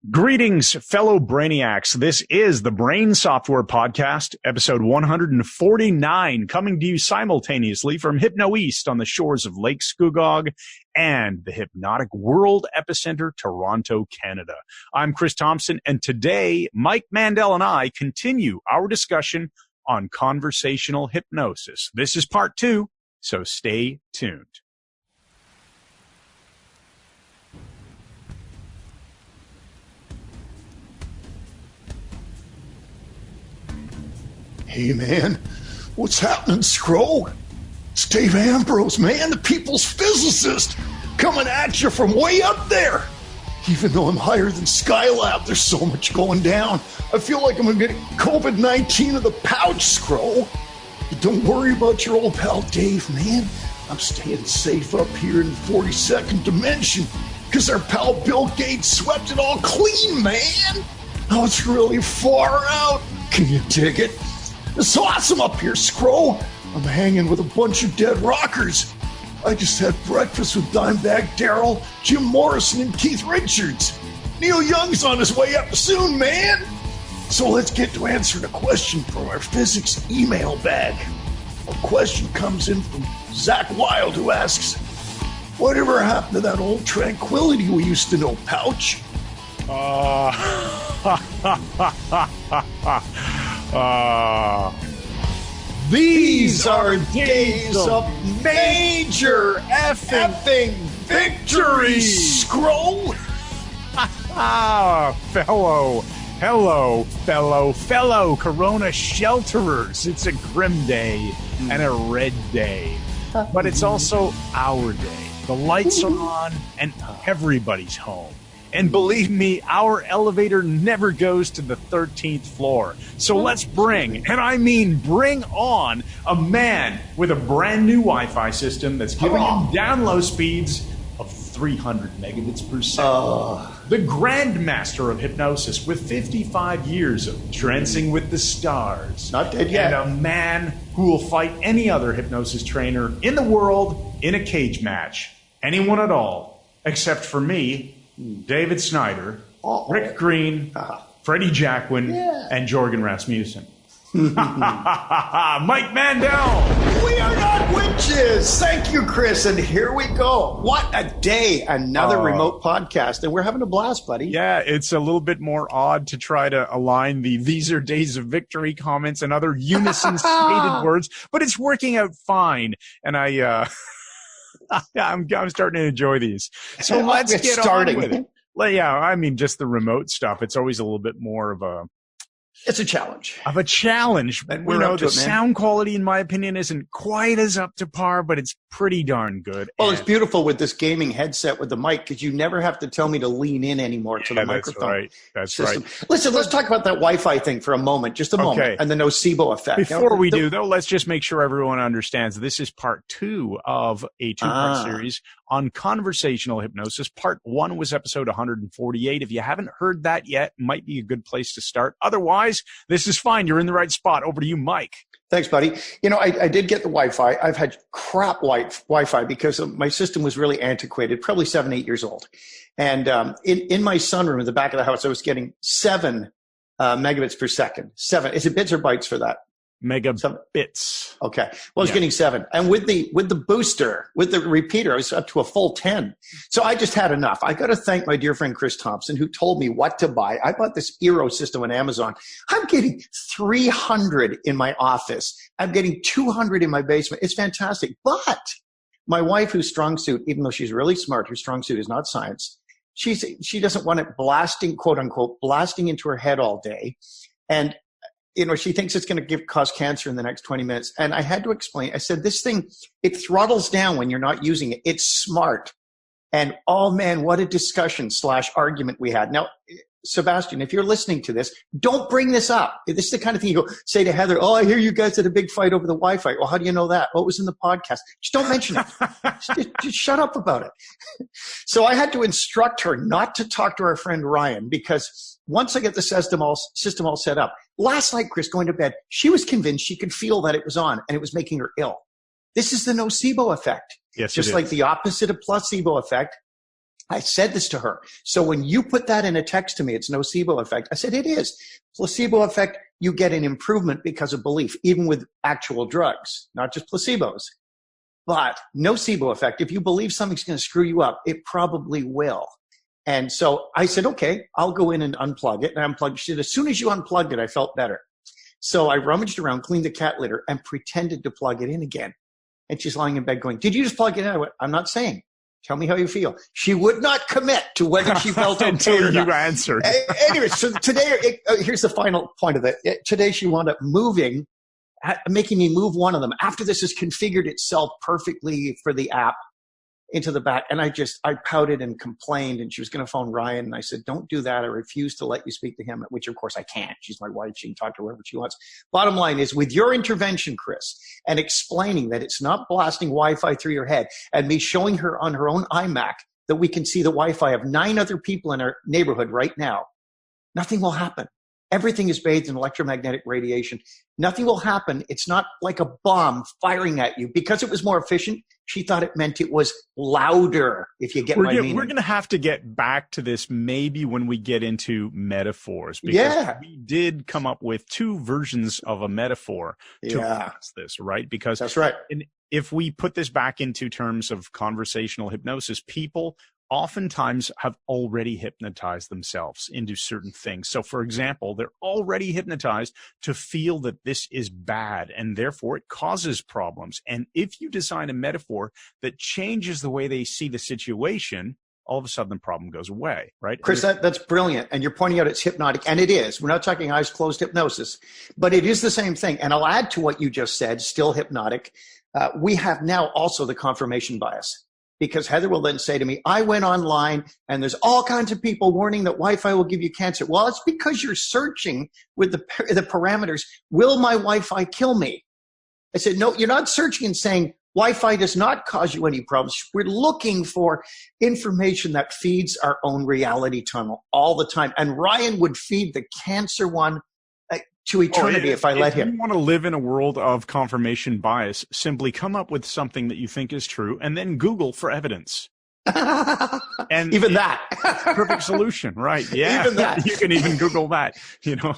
Greetings, fellow brainiacs. This is the Brain Software Podcast, episode 149, coming to you simultaneously from Hypno East on the shores of Lake Scugog and the Hypnotic World Epicenter, Toronto, Canada. I'm Chris Thompson, and today, Mike Mandel and I continue our discussion on conversational hypnosis. This is part 2, so stay tuned. Hey, man, what's happening, Scro? It's Dave Ambrose, man, the people's physicist, coming at you from way up there. Even though I'm higher than Skylab, there's so much going down. I feel like I'm going to get COVID-19 of the pouch, Scro. But don't worry about your old pal Dave, man. I'm staying safe up here in the 42nd dimension because our pal Bill Gates swept it all clean, man. Oh, it's really far out. Can you dig it? It's awesome up here, Scro. I'm hanging with a bunch of dead rockers. I just had breakfast with Dimebag Darrell, Jim Morrison, and Keith Richards. Neil Young's on his way up soon, man. So let's get to answering a question from our physics email bag. A question comes in from Zach Wild, who asks, whatever happened to that old tranquility we used to know, Pouch? These are days of major effing victory, Scroll. Fellow Corona shelterers. It's a grim day and a red day, but it's also our day. The lights are on and everybody's home. And believe me, our elevator never goes to the 13th floor. So let's bring, and I mean bring on, a man with a brand new Wi-Fi system that's giving him download speeds of 300 megabits per second. The Grandmaster of Hypnosis with 55 years of dancing with the stars. Not dead yet. And a man who will fight any other hypnosis trainer in the world in a cage match. Anyone at all, except for me, David Snyder, Rick Green, Freddie Jacquin, and Jorgen Rasmussen. Mike Mandel! We are not witches! Thank you, Chris, and here we go. What a day. Another remote podcast, and we're having a blast, buddy. Yeah, it's a little bit more odd to try to align the "these are days of victory" comments and other unison-stated words, but it's working out fine, and I'm starting to enjoy these. So let's get started with it. Yeah, I mean, just the remote stuff. It's always a little bit more of a... It's a challenge. And the sound quality, in my opinion, isn't quite as up to par, but it's pretty darn good. Well, it's beautiful with this gaming headset with the mic because you never have to tell me to lean in anymore to the microphone. That's right. Listen, let's talk about that Wi-Fi thing for a moment, just a moment, and the nocebo effect. Before we do, though, let's just make sure everyone understands this is part 2 of a 2-part series on conversational hypnosis. Part 1 was episode 148. If you haven't heard that yet, might be a good place to start. Otherwise, this is fine. You're in the right spot. Over to you, Mike. Thanks, buddy. You know, I did get the Wi-Fi. I've had crap Wi-Fi because my system was really antiquated, probably 7-8 years old. And in my sunroom in the back of the house, I was getting 7 megabits per second. 7. Is it bits or bytes for that? Megabits. Okay. Well, I was getting 7. And with the booster, with the repeater, I was up to a full 10. So I just had enough. I got to thank my dear friend Chris Thompson, who told me what to buy. I bought this Eero system on Amazon. I'm getting 300 in my office. I'm getting 200 in my basement. It's fantastic. But my wife, whose strong suit, even though she's really smart, her strong suit is not science. She doesn't want it blasting, quote unquote, blasting into her head all day. And she thinks it's going to cause cancer in the next 20 minutes. And I had to explain. I said, this thing, it throttles down when you're not using it. It's smart. And oh man, what a discussion / argument we had. Now, Sebastian, if you're listening to this, don't bring this up. This is the kind of thing you go say to Heather, oh, I hear you guys had a big fight over the Wi-Fi. Well, how do you know that? Well, it was in the podcast. Just don't mention it. just shut up about it. So I had to instruct her not to talk to our friend Ryan because once I get the system all set up, last night, Chris, going to bed, she was convinced she could feel that it was on and it was making her ill. This is the nocebo effect. Yes, just like the opposite of placebo effect. I said this to her. So when you put that in a text to me, it's nocebo effect. I said, it is. Placebo effect, you get an improvement because of belief, even with actual drugs, not just placebos. But nocebo effect, if you believe something's going to screw you up, it probably will. And so I said, okay, I'll go in and unplug it. And I unplugged it. As soon as you unplugged it, I felt better. So I rummaged around, cleaned the cat litter, and pretended to plug it in again. And she's lying in bed going, did you just plug it in? I went, I'm not saying. Tell me how you feel. She would not commit to whether she felt okay until or not. you answered. Anyway, so today, here's the final point of it. Today she wound up making me move one of them. After this has configured itself perfectly for the app into the back. And I pouted and complained, and she was going to phone Ryan. And I said, don't do that. I refuse to let you speak to him, which of course I can't. She's my wife. She can talk to whoever she wants. Bottom line is, with your intervention, Chris, and explaining that it's not blasting Wi-Fi through your head, and me showing her on her own iMac that we can see the Wi-Fi of 9 other people in our neighborhood right now, nothing will happen. Everything is bathed in electromagnetic radiation. Nothing will happen. It's not like a bomb firing at you. Because it was more efficient, she thought it meant it was louder, if you get my meaning. We're going to have to get back to this maybe when we get into metaphors. Because we did come up with 2 versions of a metaphor to pass this, right? Because that's right. If we put this back into terms of conversational hypnosis, people oftentimes have already hypnotized themselves into certain things. So, for example, they're already hypnotized to feel that this is bad, and therefore it causes problems. And if you design a metaphor that changes the way they see the situation, all of a sudden the problem goes away, right? Chris, that's brilliant. And you're pointing out it's hypnotic, and it is. We're not talking eyes closed hypnosis, but it is the same thing. And I'll add to what you just said, still hypnotic. We have now also the confirmation bias. Because Heather will then say to me, I went online and there's all kinds of people warning that Wi-Fi will give you cancer. Well, it's because you're searching with the parameters, will my Wi-Fi kill me? I said, no, you're not searching and saying Wi-Fi does not cause you any problems. We're looking for information that feeds our own reality tunnel all the time. And Ryan would feed the cancer one to eternity if I let him. If you want to live in a world of confirmation bias, simply come up with something that you think is true and then Google for evidence. And even that. Perfect solution, right? Yeah. Even that. You can even Google that, you know.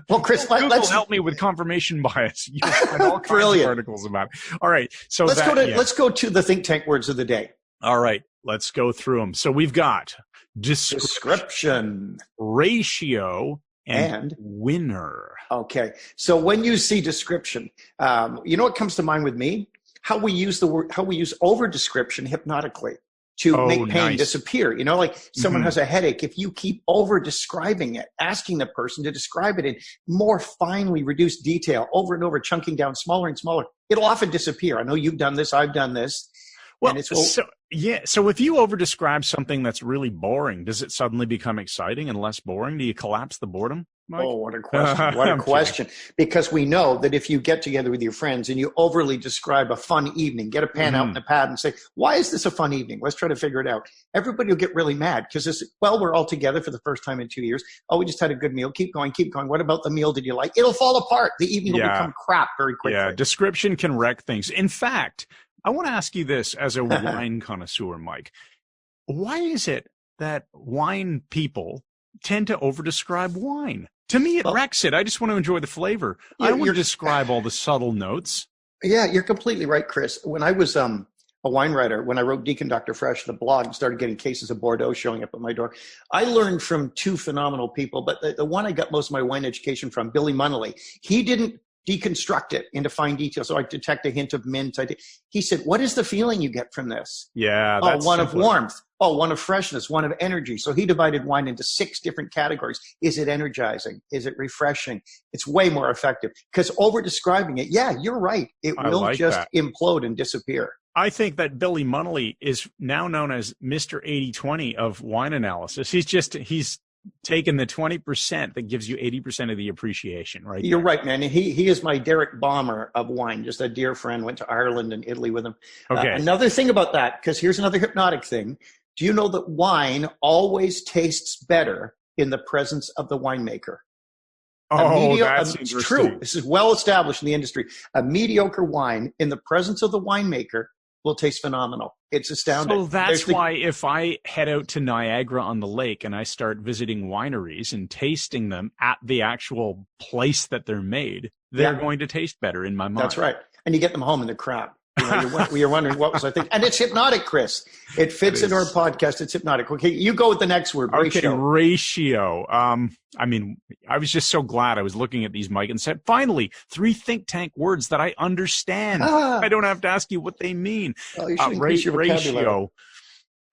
Well, Chris, let's help me with confirmation bias. You'll find all kinds of articles about it. All right. So let's go to the think tank words of the day. All right. Let's go through them. So we've got description, ratio, and winner. Okay. So when you see description, you know what comes to mind with me? How we use over description hypnotically to make pain disappear. You know, like someone has a headache. If you keep over describing it, asking the person to describe it in more finely reduced detail over and over, chunking down smaller and smaller, it'll often disappear. I know you've done this. I've done this. Well, so if you over describe something that's really boring, does it suddenly become exciting and less boring? Do you collapse the boredom, Mike? Oh, what a question. What a question. Because we know that if you get together with your friends and you overly describe a fun evening, get a pen out and a pad and say, why is this a fun evening? Let's try to figure it out. Everybody will get really mad because we're all together for the first time in 2 years. Oh, we just had a good meal. Keep going, keep going. What about the meal did you like? It'll fall apart. The evening will become crap very quickly. Yeah, description can wreck things. In fact, I want to ask you this as a wine connoisseur, Mike. Why is it that wine people tend to overdescribe wine? To me, it wrecks it. I just want to enjoy the flavor. I don't want to describe all the subtle notes. Yeah, you're completely right, Chris. When I was a wine writer, when I wrote Deacon Dr. Fresh, the blog, and started getting cases of Bordeaux showing up at my door, I learned from 2 phenomenal people. But the one I got most of my wine education from, Billy Munnelly, he didn't deconstruct it into fine detail. So I detect a hint of mint. He said, what is the feeling you get from this? Yeah. That's one simpler. Of warmth. Oh, one of freshness, one of energy. So he divided wine into 6 different categories. Is it energizing? Is it refreshing? It's way more effective because over describing it. Yeah, you're right. It will just implode and disappear. I think that Billy Munnelly is now known as Mr. 80-20 of wine analysis. He's taken the 20% that gives you 80% of the appreciation, right? You're right, man. He is my Derek Balmer of wine, just a dear friend, went to Ireland and Italy with him. Okay. Another thing about that, because here's another hypnotic thing. Do you know that wine always tastes better in the presence of the winemaker? That's it's true. This is well established in the industry. A mediocre wine in the presence of the winemaker will taste phenomenal. It's astounding. So that's why if I head out to Niagara on the lake and I start visiting wineries and tasting them at the actual place that they're made, they're going to taste better in my mind. That's right. And you get them home and they're crap. You're wondering what was I thinking. And it's hypnotic, Chris. It fits into our podcast. It's hypnotic. Okay, you go with the next word, ratio. Okay, ratio. I mean, I was just so glad I was looking at these, Mike, and said, finally, 3 think tank words that I understand. I don't have to ask you what they mean. Well, you should increase your vocabulary.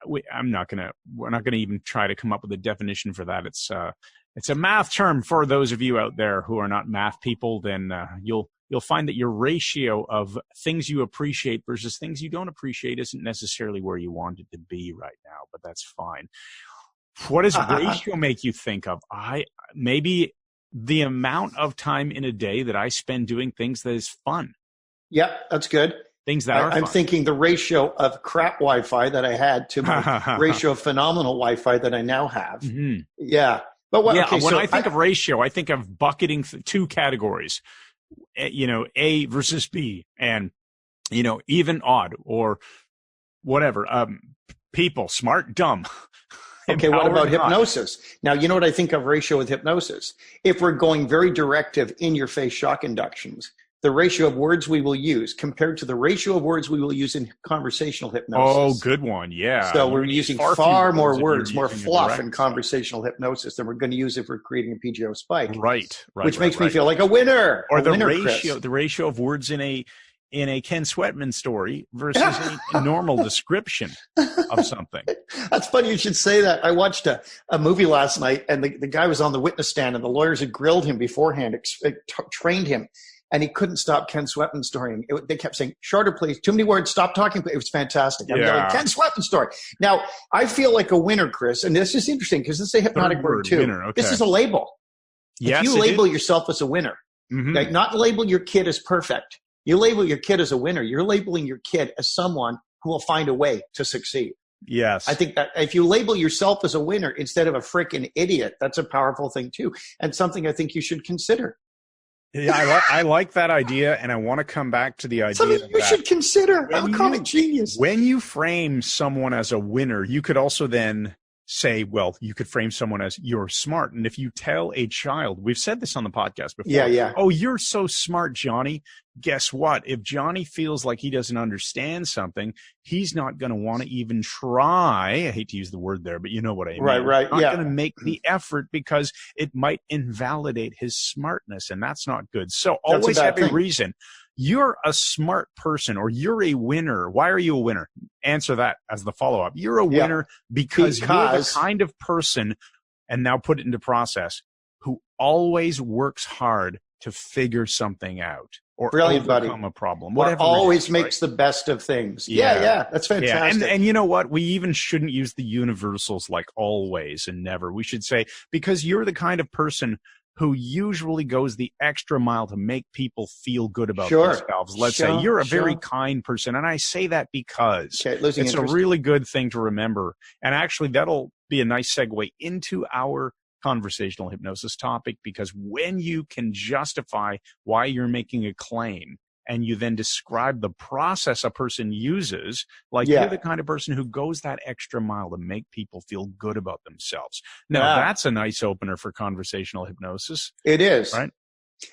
We're not gonna even try to come up with a definition for that. It's a math term for those of you out there who are not math people. Then you'll find that your ratio of things you appreciate versus things you don't appreciate isn't necessarily where you want it to be right now, but that's fine. What does ratio make you think of? Maybe the amount of time in a day that I spend doing things that is fun. Yep, that's good. Things that are I'm fun. thinking the ratio of crap Wi-Fi that I had to my ratio of phenomenal Wi-Fi that I now have. Mm-hmm. Yeah. But when I think of ratio, I think of bucketing 2 categories. A versus B, and even odd or whatever. People, smart, dumb. Okay, what about hypnosis? Now, you know what I think of ratio with hypnosis? If we're going very directive, in-your-face shock inductions, the ratio of words we will use compared to the ratio of words we will use in conversational hypnosis. Oh, good one. Yeah. So we're using far more words, more fluff in conversational hypnosis than we're going to use if we're creating a PGO spike. Right. Which makes me feel like a winner. Or the ratio of words in a Ken Sweatman story versus a normal description of something. That's funny you should say that. I watched a movie last night, and the guy was on the witness stand, and the lawyers had grilled him beforehand, trained him. And he couldn't stop Ken Sweatman's story. They kept saying, shorter, please. Too many words. Stop talking. It was fantastic. I'm yelling, Ken Sweatman's story. Now, I feel like a winner, Chris. And this is interesting because this is a hypnotic word too. Winner, okay. This is a label. Yes, if you label yourself as a winner, like not label your kid as perfect. You label your kid as a winner. You're labeling your kid as someone who will find a way to succeed. Yes. I think that if you label yourself as a winner instead of a freaking idiot, that's a powerful thing too. And something I think you should consider. Yeah, I like that idea, and I want to come back to the idea something you should consider. I'm a comic genius. When you frame someone as a winner, you could also then say, well, you could frame someone as you're smart. And if you tell a child, we've said this on the podcast before. Yeah. Oh, you're so smart, Johnny. Guess what? If Johnny feels like he doesn't understand something, he's not going to want to even try. I hate to use the word there, but you know what I mean. Right. Not going to make the effort because it might invalidate his smartness, and that's not good. So always have a reason. You're a smart person, or you're a winner. Why are you a winner? Answer that as the follow-up. You're a winner because you're the kind of person, and now put it into process, who always works hard to figure something out or overcome a problem. Whatever always makes the best of things. Yeah. That's fantastic. Yeah. And you know what? We even shouldn't use the universals like always and never. We should say, because you're the kind of person who usually goes the extra mile to make people feel good about themselves. Let's say you're a very kind person. And I say that because it's a really good thing to remember. And actually, that'll be a nice segue into our conversational hypnosis topic, because when you can justify why you're making a claim and you then describe the process a person uses, like you're the kind of person who goes that extra mile to make people feel good about themselves. Now, that's a nice opener for conversational hypnosis. It is. Right?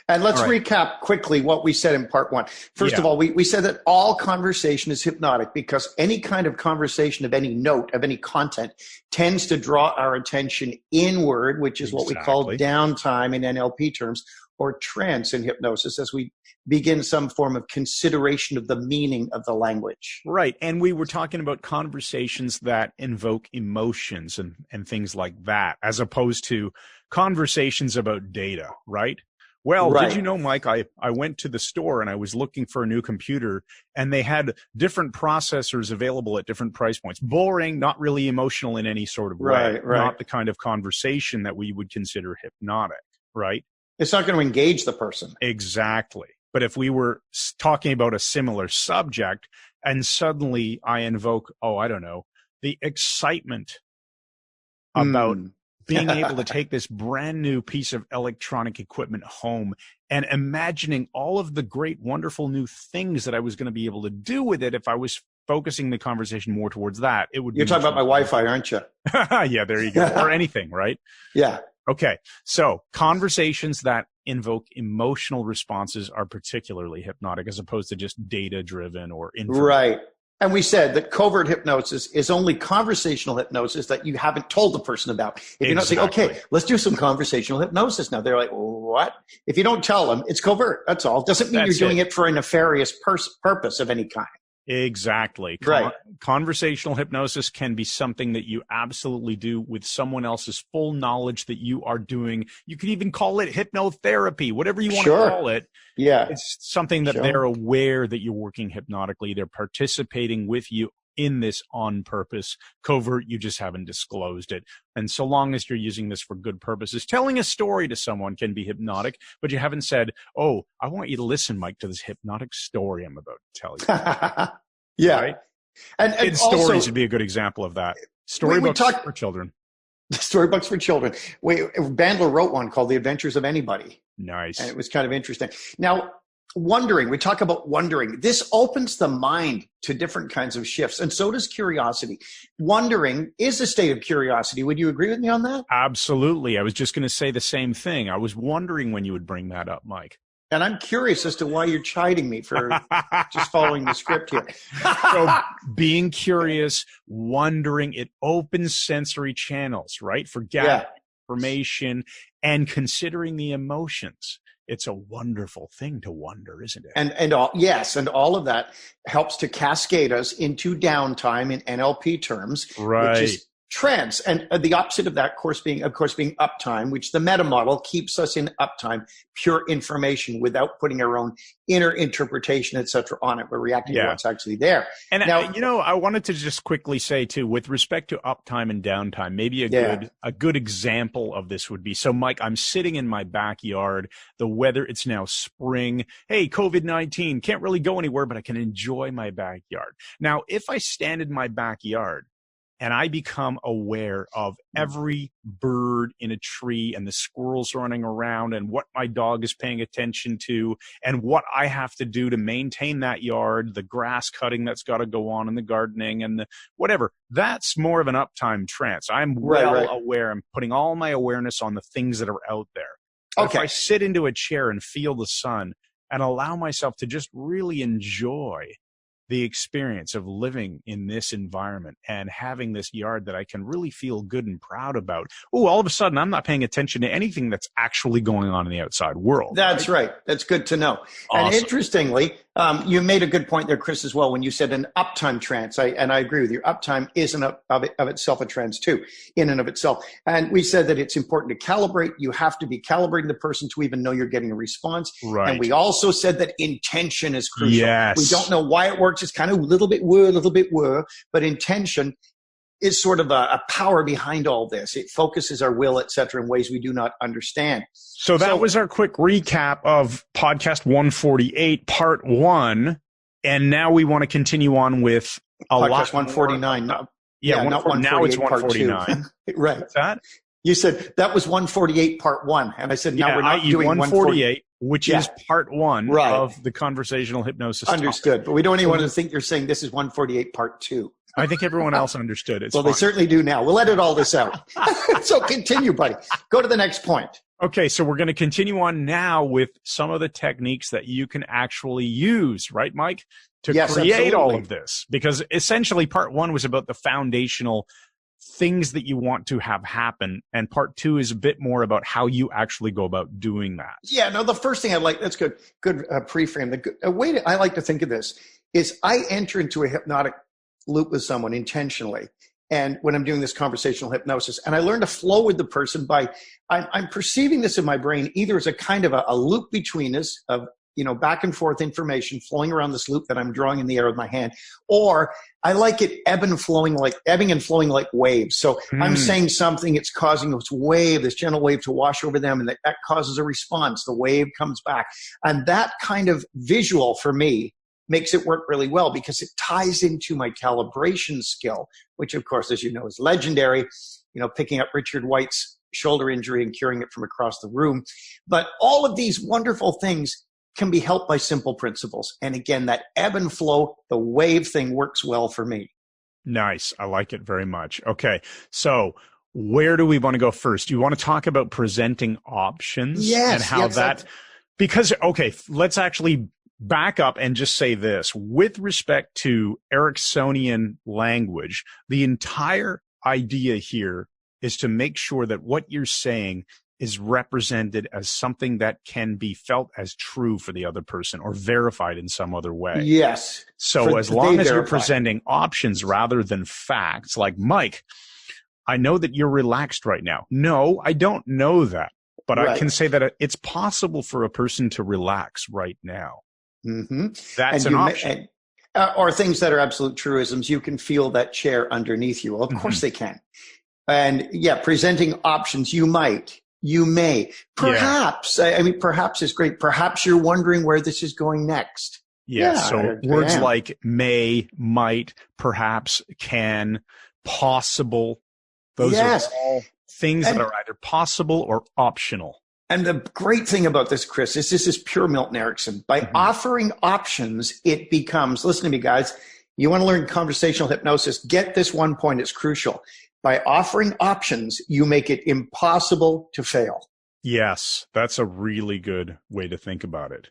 And let's recap quickly what we said in part 1. First of all, we said that all conversation is hypnotic because any kind of conversation of any note, of any content, tends to draw our attention inward, which is what we call downtime in NLP terms, or trance in hypnosis, as we begin some form of consideration of the meaning of the language. Right. And we were talking about conversations that invoke emotions and things like that, as opposed to conversations about data, right? Well, did you know, Mike, I went to the store and I was looking for a new computer, and they had different processors available at different price points. Boring, not really emotional in any sort of way. Not the kind of conversation that we would consider hypnotic, right? It's not going to engage the person. Exactly. But if we were talking about a similar subject and suddenly I invoke, the excitement about being able to take this brand new piece of electronic equipment home and imagining all of the great, wonderful new things that I was going to be able to do with it if I was focusing the conversation more towards that, it would be. You're talking about my Wi-Fi, aren't you? Yeah, there you go. Or anything, right? Yeah. Okay. So conversations that invoke emotional responses are particularly hypnotic as opposed to just data driven or information. Right. And we said that covert hypnosis is only conversational hypnosis that you haven't told the person about. If you're not saying, okay, let's do some conversational hypnosis now, they're like, what? If you don't tell them, it's covert. That's all. Doesn't mean you're doing it for a nefarious purpose of any kind. Exactly. Right. Conversational hypnosis can be something that you absolutely do with someone else's full knowledge that you are doing. You could even call it hypnotherapy, whatever you want to call it. Yeah. It's something that they're aware that you're working hypnotically. They're participating with you in this on purpose. Covert, you just haven't disclosed it. And so long as you're using this for good purposes, telling a story to someone can be hypnotic, but you haven't said, oh, I want you to listen, Mike, to this hypnotic story I'm about to tell you. Yeah. Right? And Kids' stories would be a good example of that. Storybooks for children. Storybooks for children. Mandel wrote one called The Adventures of Anybody. Nice. And it was kind of interesting. Now, wondering, we talk about wondering. This opens the mind to different kinds of shifts, and so does curiosity. Wondering is a state of curiosity. Would you agree with me on that? Absolutely. I was just going to say the same thing. I was wondering when you would bring that up, Mike. And I'm curious as to why you're chiding me for just following the script here. So being curious, wondering, it opens sensory channels, right? For gathering information and considering the emotions. It's a wonderful thing to wonder, isn't it? And all of that helps to cascade us into downtime in NLP terms, right? Which is trance. And the opposite of that, of course, being uptime, which the meta model keeps us in uptime, pure information without putting our own inner interpretation, et cetera, on it. We're reacting to what's actually there. And now, I wanted to just quickly say too, with respect to uptime and downtime, maybe a good example of this would be, so Mike, I'm sitting in my backyard, the weather, it's now spring. Hey, COVID-19, can't really go anywhere, but I can enjoy my backyard. Now, if I stand in my backyard and I become aware of every bird in a tree and the squirrels running around and what my dog is paying attention to and what I have to do to maintain that yard, the grass cutting that's got to go on and the gardening and the whatever, that's more of an uptime trance. I'm aware. I'm putting all my awareness on the things that are out there. If I sit into a chair and feel the sun and allow myself to just really enjoy the experience of living in this environment and having this yard that I can really feel good and proud about. Oh, all of a sudden, I'm not paying attention to anything that's actually going on in the outside world. That's right. That's good to know. Awesome. And interestingly, you made a good point there, Chris, as well, when you said an uptime trance. And I agree with you. Uptime is of itself a trance too, in and of itself. And we said that it's important to calibrate. You have to be calibrating the person to even know you're getting a response. Right. And we also said that intention is crucial. Yes. We don't know why it works. It's kind of a little bit woo, but intention is sort of a power behind all this. It focuses our will, et cetera, in ways we do not understand. So that was our quick recap of podcast 148, part 1. And now we want to continue on with podcast 149. Now it's 149. Right. What's that? You said that was 148, part 1. And I said, now we're not doing 148, which is part 1 of the conversational hypnosis. Understood. But we don't even want to think you're saying this is 148, part 2. I think everyone else understood it. Well, they certainly do now. We'll edit all this out. So continue, buddy. Go to the next point. Okay, so we're going to continue on now with some of the techniques that you can actually use, right, Mike, to create all of this. Because essentially part 1 was about the foundational things that you want to have happen. And part 2 is a bit more about how you actually go about doing that. Yeah, no, the first thing that's good pre-frame. The way I like to think of this is I enter into a hypnotic loop with someone intentionally. And when I'm doing this conversational hypnosis, and I learn to flow with the person by, I'm perceiving this in my brain either as a kind of a loop between us of, back and forth information flowing around this loop that I'm drawing in the air with my hand, or I like it ebbing and flowing like waves. So I'm saying something, it's causing this gentle wave to wash over them, and that causes a response. The wave comes back. And that kind of visual for me makes it work really well because it ties into my calibration skill, which of course, as you know, is legendary, picking up Richard White's shoulder injury and curing it from across the room. But all of these wonderful things can be helped by simple principles. And again, that ebb and flow, the wave thing works well for me. Nice. I like it very much. Okay. So where do we want to go first? Do you want to talk about presenting options? Yes. And how because, okay, let's actually back up and just say this. With respect to Ericksonian language, the entire idea here is to make sure that what you're saying is represented as something that can be felt as true for the other person or verified in some other way. Yes. So as long as you're presenting options rather than facts, like, Mike, I know that you're relaxed right now. No, I don't know that, but I can say that it's possible for a person to relax right now. Mm-hmm. That's an option. Or things that are absolute truisms. You can feel that chair underneath you. Well, of course they can. And yeah, presenting options, you might. You may. Perhaps. I mean, perhaps is great. Perhaps you're wondering where this is going next. So words like may, might, perhaps, can, possible. Those are all things that are either possible or optional. And the great thing about this, Chris, is this is pure Milton Erickson. By offering options, it becomes, listen to me, guys, you want to learn conversational hypnosis, get this one point, it's crucial. By offering options, you make it impossible to fail. Yes, that's a really good way to think about it.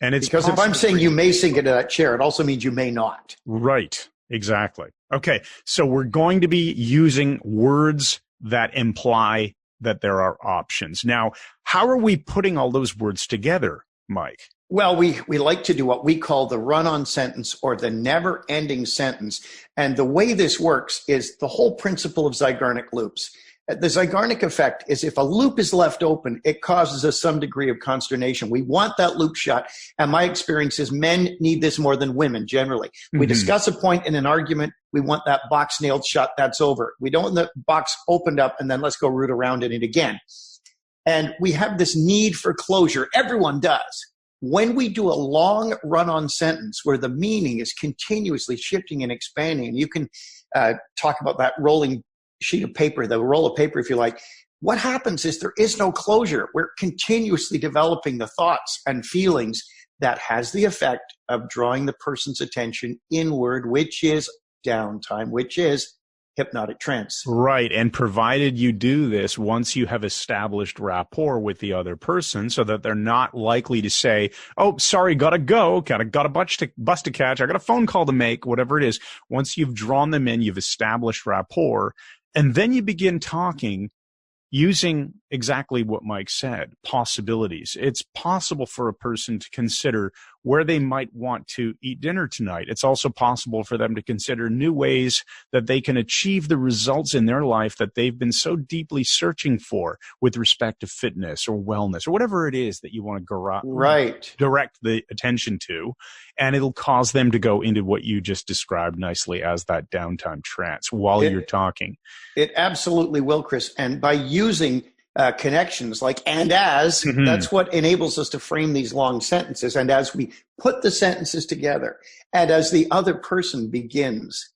And it's because if I'm saying you may sink into that chair, it also means you may not. Right, exactly. Okay, so we're going to be using words that imply that there are options. Now, how are we putting all those words together, Mike? Well, we like to do what we call the run-on sentence or the never-ending sentence. And the way this works is the whole principle of Zeigarnik loops. The Zeigarnik effect is if a loop is left open, it causes us some degree of consternation. We want that loop shut. And my experience is men need this more than women generally. We discuss a point in an argument. We want that box nailed shut. That's over. We don't want the box opened up and then let's go root around in it again. And we have this need for closure. Everyone does. When we do a long run-on sentence where the meaning is continuously shifting and expanding, and you can talk about that rolling sheet of paper, the roll of paper, if you like, what happens is there is no closure. We're continuously developing the thoughts and feelings that has the effect of drawing the person's attention inward, which is downtime, which is hypnotic trance. Right. And provided you do this once you have established rapport with the other person so that they're not likely to say, oh, sorry, gotta go, got a bus to catch, I got a phone call to make, whatever it is. Once you've drawn them in, you've established rapport, and then you begin talking using exactly what Mike said, possibilities. It's possible for a person to consider where they might want to eat dinner tonight. It's also possible for them to consider new ways that they can achieve the results in their life that they've been so deeply searching for with respect to fitness or wellness or whatever it is that you want to direct the attention to. And it'll cause them to go into what you just described nicely as that downtime trance while you're talking. It absolutely will, Chris. And by using connections like and as, that's what enables us to frame these long sentences. And as we put the sentences together, and as the other person begins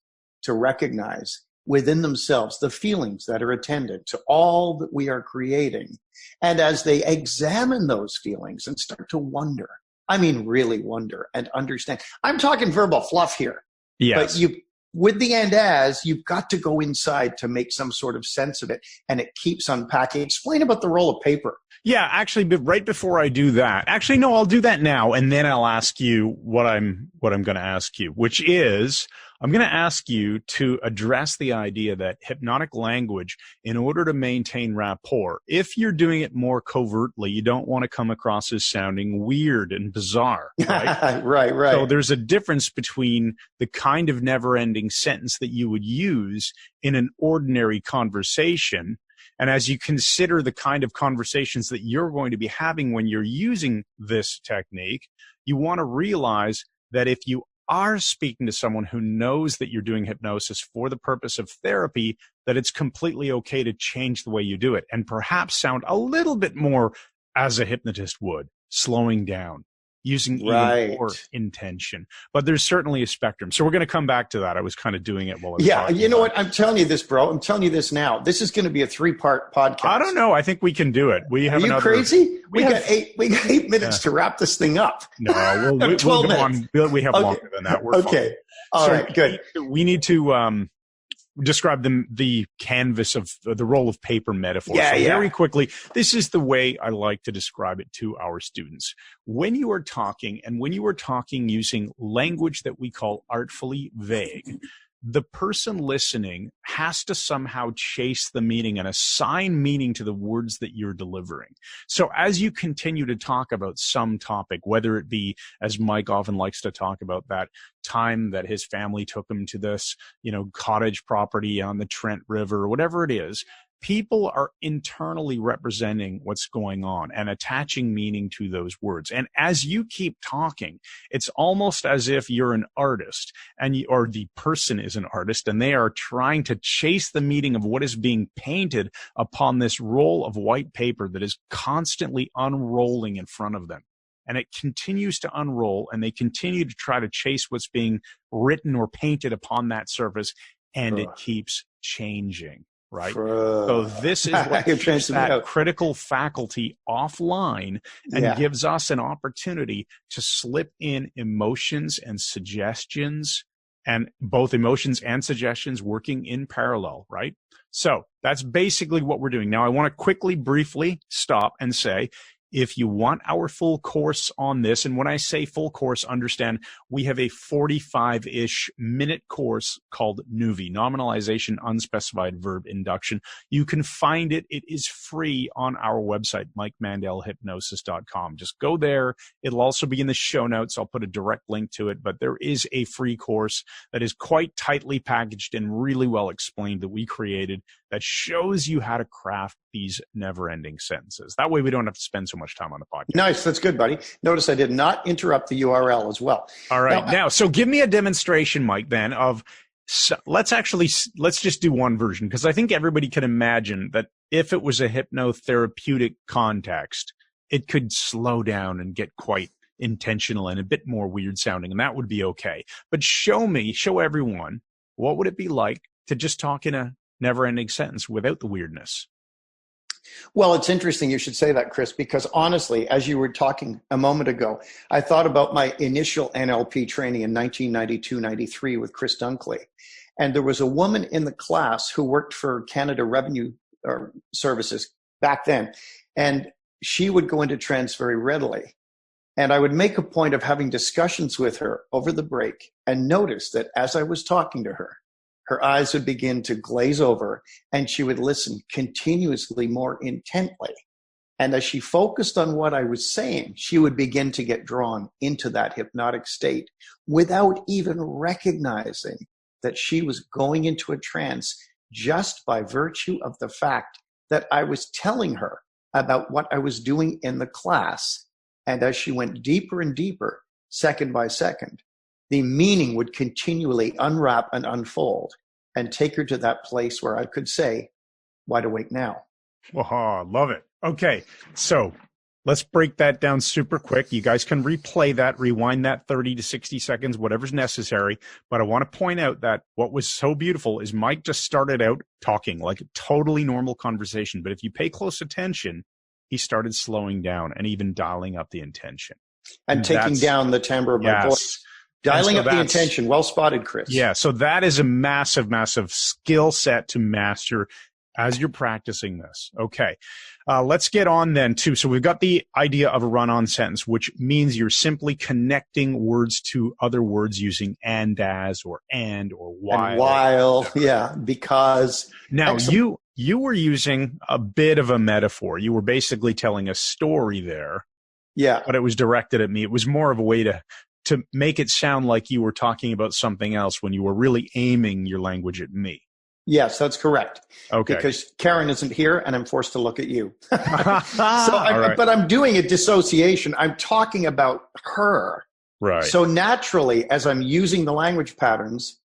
to recognize within themselves the feelings that are attendant to all that we are creating, and as they examine those feelings and start to wonder, I mean, really wonder and understand. I'm talking verbal fluff here. Yes. But with the and as, you've got to go inside to make some sort of sense of it, and it keeps unpacking. Explain about the roll of paper. Yeah, actually, but right before I do that, actually, no, I'll do that now, and then I'll ask you what I'm going to ask you, which is I'm going to ask you to address the idea that hypnotic language, in order to maintain rapport, if you're doing it more covertly, you don't want to come across as sounding weird and bizarre, right? Right. So there's a difference between the kind of never-ending sentence that you would use in an ordinary conversation. And as you consider the kind of conversations that you're going to be having when you're using this technique, you want to realize that if you are speaking to someone who knows that you're doing hypnosis for the purpose of therapy, that it's completely okay to change the way you do it and perhaps sound a little bit more as a hypnotist would, slowing down, using even more intention. But there's certainly a spectrum. So we're going to come back to that. I was kind of doing it while I was talking. You know what? I'm telling you this, bro. I'm telling you this now. This is going to be a 3-part podcast. I don't know. I think we can do it. We have Are you crazy? We got 8 minutes to wrap this thing up. No, we'll 12 go minutes. on. We have longer than that. We're okay. Fine. All right, good. We need to describe the canvas of the roll of paper metaphor. Very quickly, this is the way I like to describe it to our students. When you are talking, and when you are talking using language that we call artfully vague, the person listening has to somehow chase the meaning and assign meaning to the words that you're delivering. So as you continue to talk about some topic, whether it be, as Mike often likes to talk about, that time that his family took him to this, cottage property on the Trent River, whatever it is, people are internally representing what's going on and attaching meaning to those words. And as you keep talking, it's almost as if you're an artist or the person is an artist, and they are trying to chase the meaning of what is being painted upon this roll of white paper that is constantly unrolling in front of them. And it continues to unroll, and they continue to try to chase what's being written or painted upon that surface, and it keeps changing. Right. So this is what keeps that critical faculty offline and gives us an opportunity to slip in emotions and suggestions, and both emotions and suggestions working in parallel. Right. So that's basically what we're doing. Now, I want to briefly stop and say, if you want our full course on this, and when I say full course, understand we have a 45-ish minute course called NUVI, Nominalization Unspecified Verb Induction. You can find it. It is free on our website, MikeMandelHypnosis.com. Just go there. It'll also be in the show notes. I'll put a direct link to it, but there is a free course that is quite tightly packaged and really well explained that we created that shows you how to craft these never-ending sentences. That way we don't have to spend so much time on the podcast. Nice. That's good, buddy. Notice I did not interrupt the URL as well. All right. Now, so give me a demonstration, Mike, then, of let's just do one version, because I think everybody can imagine that if it was a hypnotherapeutic context, it could slow down and get quite intentional and a bit more weird sounding, and that would be okay. But show everyone, what would it be like to just talk in a never-ending sentence without the weirdness? Well, it's interesting you should say that, Chris, because honestly, as you were talking a moment ago, I thought about my initial NLP training in 1992-93 with Chris Dunkley. And there was a woman in the class who worked for Canada Revenue Services back then. And she would go into trance very readily. And I would make a point of having discussions with her over the break and notice that as I was talking to her eyes would begin to glaze over and she would listen continuously more intently. And as she focused on what I was saying, she would begin to get drawn into that hypnotic state without even recognizing that she was going into a trance just by virtue of the fact that I was telling her about what I was doing in the class. And as she went deeper and deeper, second by second, the meaning would continually unwrap and unfold and take her to that place where I could say, wide awake now. Oh, love it. Okay, so let's break that down super quick. You guys can replay that, rewind that 30 to 60 seconds, whatever's necessary. But I want to point out that what was so beautiful is Mike just started out talking like a totally normal conversation. But if you pay close attention, he started slowing down and even dialing up the intention. And taking down the timbre of my voice. Dialing up the intention. Well spotted, Chris. Yeah. So that is a massive, massive skill set to master as you're practicing this. Okay. Let's get on then too. So we've got the idea of a run-on sentence, which means you're simply connecting words to other words using and, as, or and, or while. And while, yeah, because. Now you were using a bit of a metaphor. You were basically telling a story there. Yeah. But it was directed at me. It was more of a way to make it sound like you were talking about something else when you were really aiming your language at me. Yes, that's correct. Okay. Because Karen isn't here and I'm forced to look at you. But I'm doing a dissociation. I'm talking about her. Right. So naturally, as I'm using the language patterns,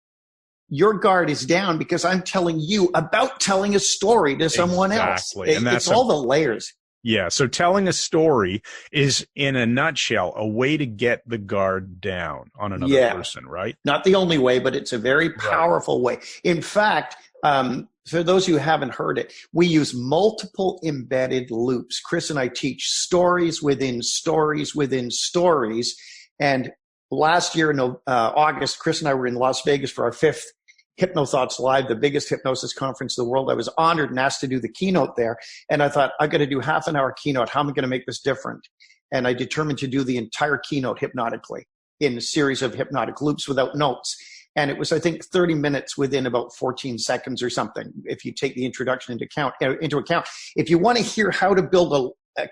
your guard is down because I'm telling you about telling a story to someone else. Exactly. It's all the layers. Yeah. So telling a story is, in a nutshell, a way to get the guard down on another person, right? Not the only way, but it's a very powerful way. In fact, for those who haven't heard it, we use multiple embedded loops. Chris and I teach stories within stories within stories. And last year in August, Chris and I were in Las Vegas for our 5th HypnoThoughts Live, the biggest hypnosis conference in the world. I was honored and asked to do the keynote there. And I thought, I've got to do half an hour keynote. How am I going to make this different? And I determined to do the entire keynote hypnotically in a series of hypnotic loops without notes. And it was, I think, 30 minutes within about 14 seconds or something, if you take the introduction into account. If you want to hear how to build a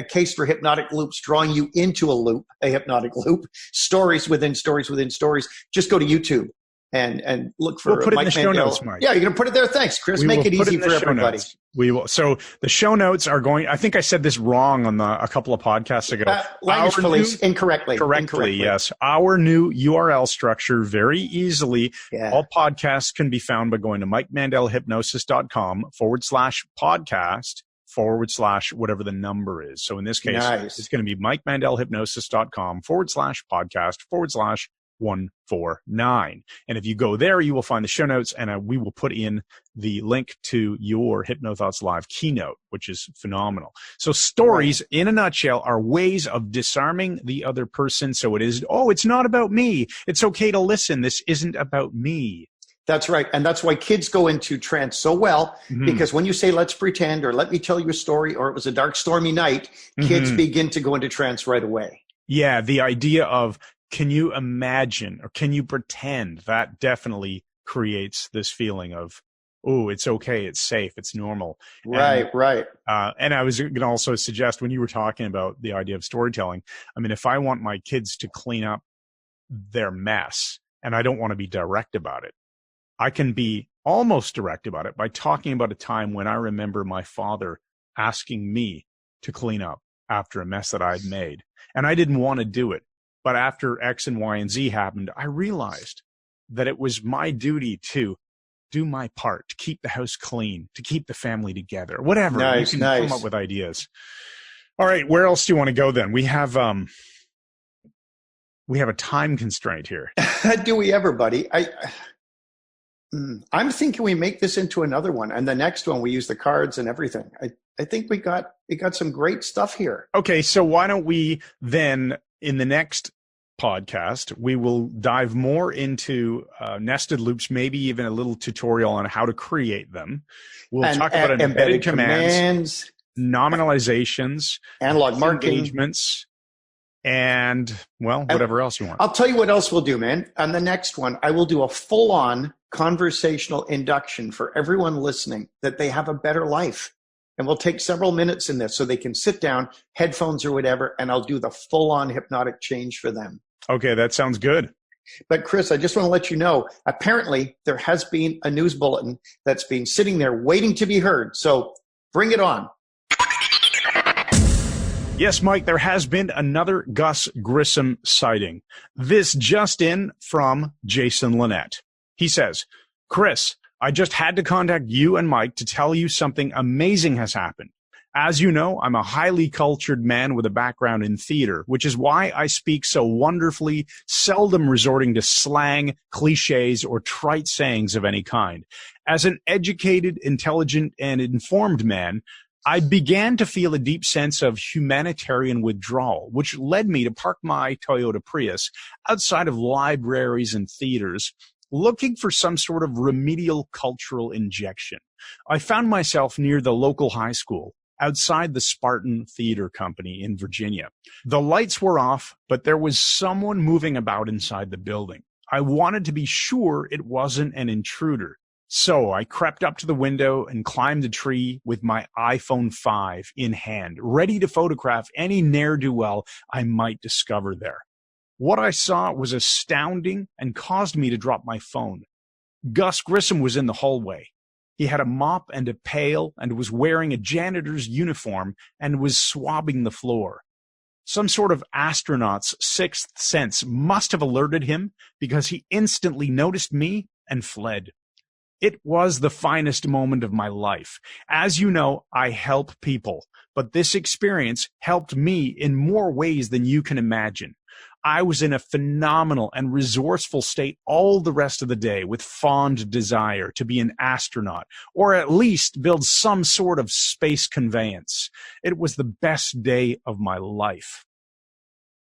case for hypnotic loops, drawing you into a loop, a hypnotic loop, stories within stories within stories, just go to YouTube and look for We'll put it Mike in the Mandel. show notes, Mike. Yeah, you're going to put it there. Thanks, Chris. Make it easy for everybody. We will. So the show notes are going, I think I said this wrong on a couple of podcasts ago. Language police, incorrectly. Correctly, yes. Our new URL structure, very easily. Yeah. All podcasts can be found by going to MikeMandelHypnosis.com/podcast/ whatever the number is. So in this case, it's going to be MikeMandelHypnosis.com/podcast/ 149. And if you go there, you will find the show notes, and we will put in the link to your HypnoThoughts Live keynote, which is phenomenal. So stories, in a nutshell, are ways of disarming the other person. So it is, it's not about me. It's okay to listen. This isn't about me. That's right. And that's why kids go into trance so well, because when you say, let's pretend, or let me tell you a story, or it was a dark, stormy night, kids begin to go into trance right away. Yeah, the idea of, can you imagine or can you pretend, that definitely creates this feeling of, oh, it's okay, it's safe, it's normal. Right. And I was going to also suggest, when you were talking about the idea of storytelling, I mean, if I want my kids to clean up their mess and I don't want to be direct about it, I can be almost direct about it by talking about a time when I remember my father asking me to clean up after a mess that I had made. And I didn't want to do it. But after X and Y and Z happened, I realized that it was my duty to do my part, to keep the house clean, to keep the family together, whatever. You can come up with ideas. All right, where else do you want to go then? We have a time constraint here. Do we ever, buddy? I'm thinking we make this into another one, and the next one we use the cards and everything. I think we got some great stuff here. Okay, so why don't we then, in the next podcast, we will dive more into nested loops, maybe even a little tutorial on how to create them. We'll talk about embedded commands, nominalizations, analog marking, engagements, and, whatever else you want. I'll tell you what else we'll do, man. On the next one, I will do a full-on conversational induction for everyone listening, that they have a better life. And we'll take several minutes in this so they can sit down, headphones or whatever, and I'll do the full-on hypnotic change for them. Okay, that sounds good. But Chris, I just want to let you know, apparently there has been a news bulletin that's been sitting there waiting to be heard. So bring it on. Yes, Mike, there has been another Gus Grissom sighting. This just in from Jason Lynette. He says, Chris, I just had to contact you and Mike to tell you something amazing has happened. As you know, I'm a highly cultured man with a background in theater, which is why I speak so wonderfully, seldom resorting to slang, cliches, or trite sayings of any kind. As an educated, intelligent, and informed man, I began to feel a deep sense of humanitarian withdrawal, which led me to park my Toyota Prius outside of libraries and theaters, looking for some sort of remedial cultural injection. I found myself near the local high school, outside the Spartan Theater Company in Virginia. The lights were off, but there was someone moving about inside the building. I wanted to be sure it wasn't an intruder. So I crept up to the window and climbed the tree with my iPhone 5 in hand, ready to photograph any ne'er-do-well I might discover there. What I saw was astounding and caused me to drop my phone. Gus Grissom was in the hallway. He had a mop and a pail and was wearing a janitor's uniform and was swabbing the floor. Some sort of astronaut's sixth sense must have alerted him, because he instantly noticed me and fled. It was the finest moment of my life. As you know, I help people, but this experience helped me in more ways than you can imagine. I was in a phenomenal and resourceful state all the rest of the day with fond desire to be an astronaut, or at least build some sort of space conveyance. It was the best day of my life.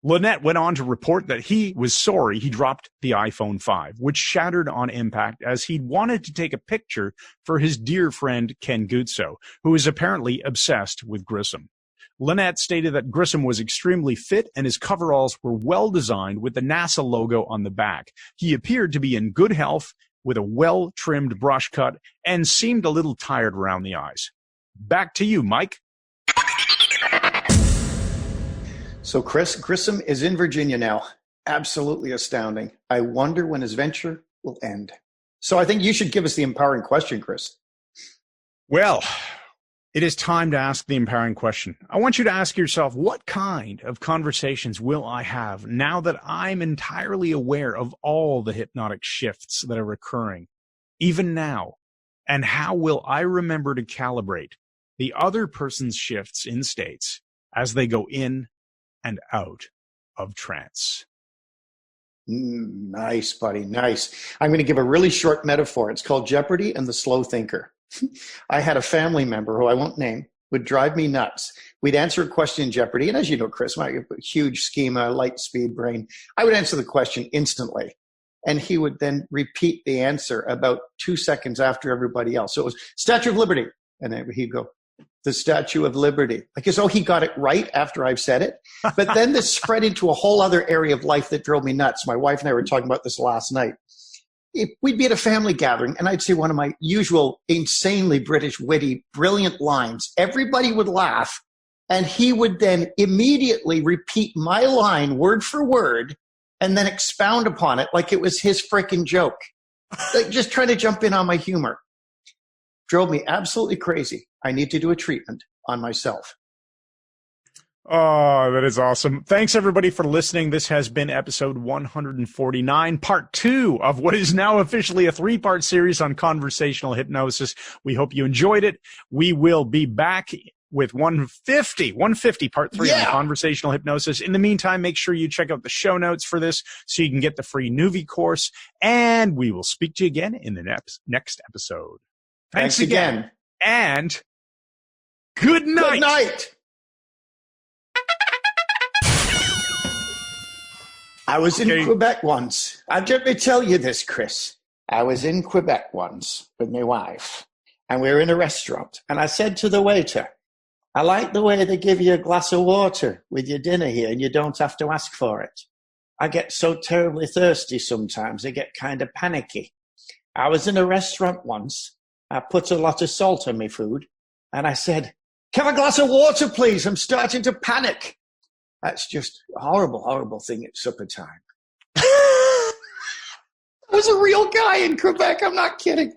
Lynette went on to report that he was sorry he dropped the iPhone 5, which shattered on impact as he wanted to take a picture for his dear friend Ken Guzzo, who is apparently obsessed with Grissom. Lynette stated that Grissom was extremely fit and his coveralls were well designed with the NASA logo on the back. He appeared to be in good health with a well-trimmed brush cut and seemed a little tired around the eyes. Back to you, Mike. So Chris Grissom is in Virginia now. Absolutely astounding. I wonder when his venture will end. So I think you should give us the empowering question, Chris. Well, it is time to ask the empowering question. I want you to ask yourself, what kind of conversations will I have now that I'm entirely aware of all the hypnotic shifts that are occurring, even now? And how will I remember to calibrate the other person's shifts in states as they go in and out of trance? Nice, buddy. Nice. I'm going to give a really short metaphor. It's called Jeopardy and the Slow Thinker. I had a family member who I won't name would drive me nuts. We'd answer a question in Jeopardy. And as you know, Chris, my huge schema, light speed brain, I would answer the question instantly. And he would then repeat the answer about 2 seconds after everybody else. So it was Statue of Liberty. And then he'd go, the Statue of Liberty. Like as though he got it right after I've said it. But then this spread into a whole other area of life that drove me nuts. My wife and I were talking about this last night. We'd be at a family gathering and I'd say one of my usual insanely British, witty, brilliant lines. Everybody would laugh and he would then immediately repeat my line word for word and then expound upon it like it was his freaking joke. Like just trying to jump in on my humor. Drove me absolutely crazy. I need to do a treatment on myself. Oh, that is awesome. Thanks, everybody, for listening. This has been episode 149, part 2 of what is now officially a 3-part series on conversational hypnosis. We hope you enjoyed it. We will be back with 150, part 3 on conversational hypnosis. In the meantime, make sure you check out the show notes for this so you can get the free Nuvi course. And we will speak to you again in the next episode. Thanks again. And good night. Good night. I was in Quebec once. Let me tell you this, Chris. I was in Quebec once with my wife, and we were in a restaurant. And I said to the waiter, I like the way they give you a glass of water with your dinner here, and you don't have to ask for it. I get so terribly thirsty sometimes. I get kind of panicky. I was in a restaurant once. I put a lot of salt on my food, and I said, "Have a glass of water, please. I'm starting to panic." That's just a horrible, horrible thing at supper time. I was a real guy in Quebec. I'm not kidding.